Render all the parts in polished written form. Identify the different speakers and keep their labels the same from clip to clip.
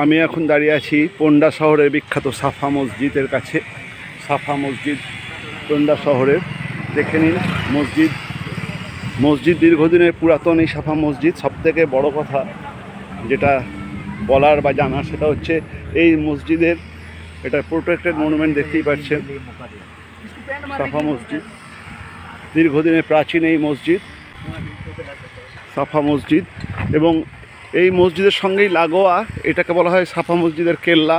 Speaker 1: আমি এখন দাঁড়িয়ে আছি পোন্ডা শহরের বিখ্যাত সাফা মসজিদের কাছে। সাফা মসজিদ পোন্ডা শহরের, দেখে নিন মসজিদ দীর্ঘদিনের পুরাতন এই সাফা মসজিদ। সবথেকে বড় কথা যেটা বলার বা জানার সেটা হচ্ছে এই মসজিদের এটা প্রোটেক্টেড মনুমেন্ট, দেখতেই পাচ্ছেন সাফা মসজিদ। দীর্ঘদিনের প্রাচীন এই মসজিদ সাফা মসজিদ, এবং এই মসজিদের সঙ্গেই লাগোয়া এটাকে বলা হয় সাফা মসজিদের কেল্লা,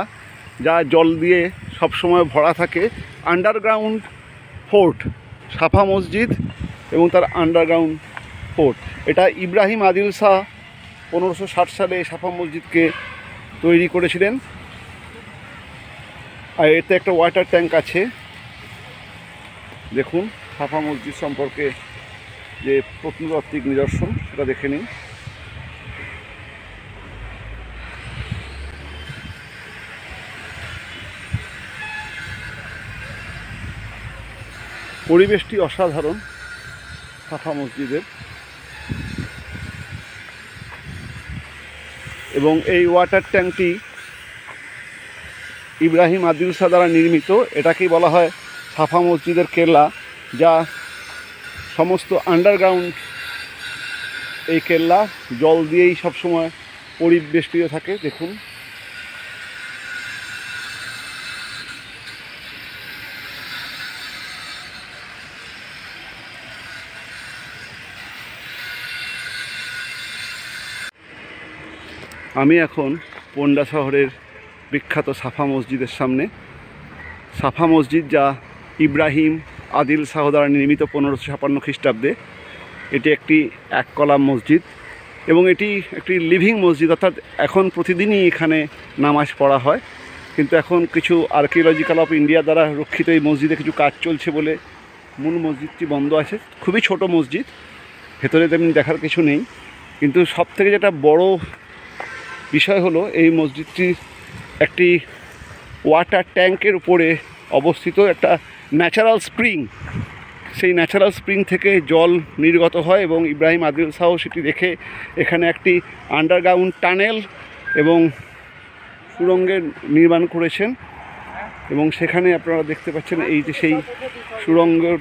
Speaker 1: যা জল দিয়ে সবসময় ভরা থাকে। আন্ডারগ্রাউন্ড ফোর্ট সাফা মসজিদ এবং তার আন্ডারগ্রাউন্ড ফোর্ট। এটা ইব্রাহিম আদিল শাহ 1560 সালে সাফা মসজিদকে তৈরি করেছিলেন। আর এতে একটা ওয়াটার ট্যাঙ্ক আছে। দেখুন সাফা মসজিদ সম্পর্কে যে প্রত্নতাত্ত্বিক নিদর্শন সেটা দেখে নিন। পরিবেশটি অসাধারণ সাফা মসজিদের, এবং এই ওয়াটার ট্যাঙ্কটি ইব্রাহিম আদিল শাহ দ্বারা নির্মিত। এটাকেই বলা হয় সাফা মসজিদের কেল্লা, যা সমস্ত আন্ডারগ্রাউন্ড এই কেল্লা জল দিয়েই সবসময় পরিবেষ্টিত থাকে। দেখুন আমি এখন পোন্ডা শহরের বিখ্যাত সাফা মসজিদের সামনে। সাফা মসজিদ যা ইব্রাহিম আদিল শাহ দ্বারা নির্মিত 1556 খ্রিস্টাব্দে। এটি একটি এক কলাম মসজিদ এবং এটি একটি লিভিং মসজিদ, অর্থাৎ এখন প্রতিদিনই এখানে নামাজ পড়া হয়। কিন্তু এখন কিছু আর্কিওলজিক্যাল অফ ইন্ডিয়া দ্বারা রক্ষিত এই মসজিদে কিছু কাজ চলছে বলে মূল মসজিদটি বন্ধ আছে। খুবই ছোট মসজিদ, ভেতরে তেমনি দেখার কিছু নেই। কিন্তু সবথেকে যেটা বড় বিষয় হলো এই মসজিদটি একটি ওয়াটার ট্যাঙ্কের উপরে অবস্থিত, একটা ন্যাচারাল স্প্রিং। সেই ন্যাচারাল স্প্রিং থেকে জল নির্গত হয় এবং ইব্রাহিম আদিল শাহ সেটি দেখে এখানে একটি আন্ডারগ্রাউন্ড টানেল এবং সুড়ঙ্গের নির্মাণ করেছেন। এবং সেখানে আপনারা দেখতে পাচ্ছেন এই যে সেই সুড়ঙ্গের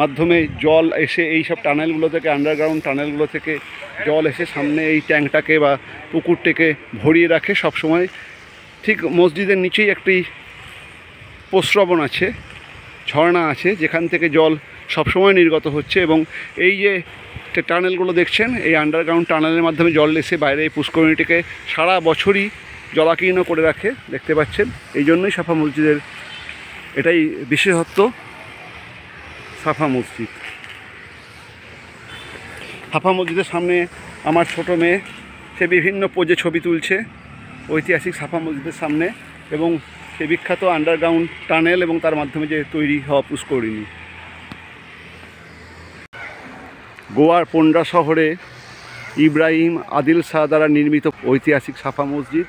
Speaker 1: মাধ্যমে জল এসে এই সব টানেলগুলো থেকে, আন্ডারগ্রাউন্ড টানেলগুলো থেকে জল এসে সামনে এই ট্যাঙ্কটাকে বা পুকুরটাকে ভরিয়ে রাখে সবসময়। ঠিক মসজিদের নিচেই একটি প্রস্রবণ আছে, ঝর্ণা আছে, যেখান থেকে জল সবসময় নির্গত হচ্ছে। এবং এই যে টানেলগুলো দেখছেন, এই আন্ডারগ্রাউন্ড টানেলের মাধ্যমে জল এসে বাইরে এই পুষ্করিণীটিকে সারা বছরই জলাকীর্ণ করে রাখে, দেখতে পাচ্ছেন। এই জন্যই সাফা মসজিদের এটাই বিশেষত্ব। সাফা মসজিদ, সাফা মসজিদের সামনে আমার ছোটো মেয়ে, সে বিভিন্ন পোজে ছবি তুলছে ঐতিহাসিক সাফা মসজিদের সামনে এবং সে বিখ্যাত আন্ডারগ্রাউন্ড টানেল এবং তার মাধ্যমে যে তৈরি হওয়া পুষ্করিণী। গোয়ার পোন্ডা শহরে ইব্রাহিম আদিল শাহ দ্বারা নির্মিত ঐতিহাসিক সাফা মসজিদ।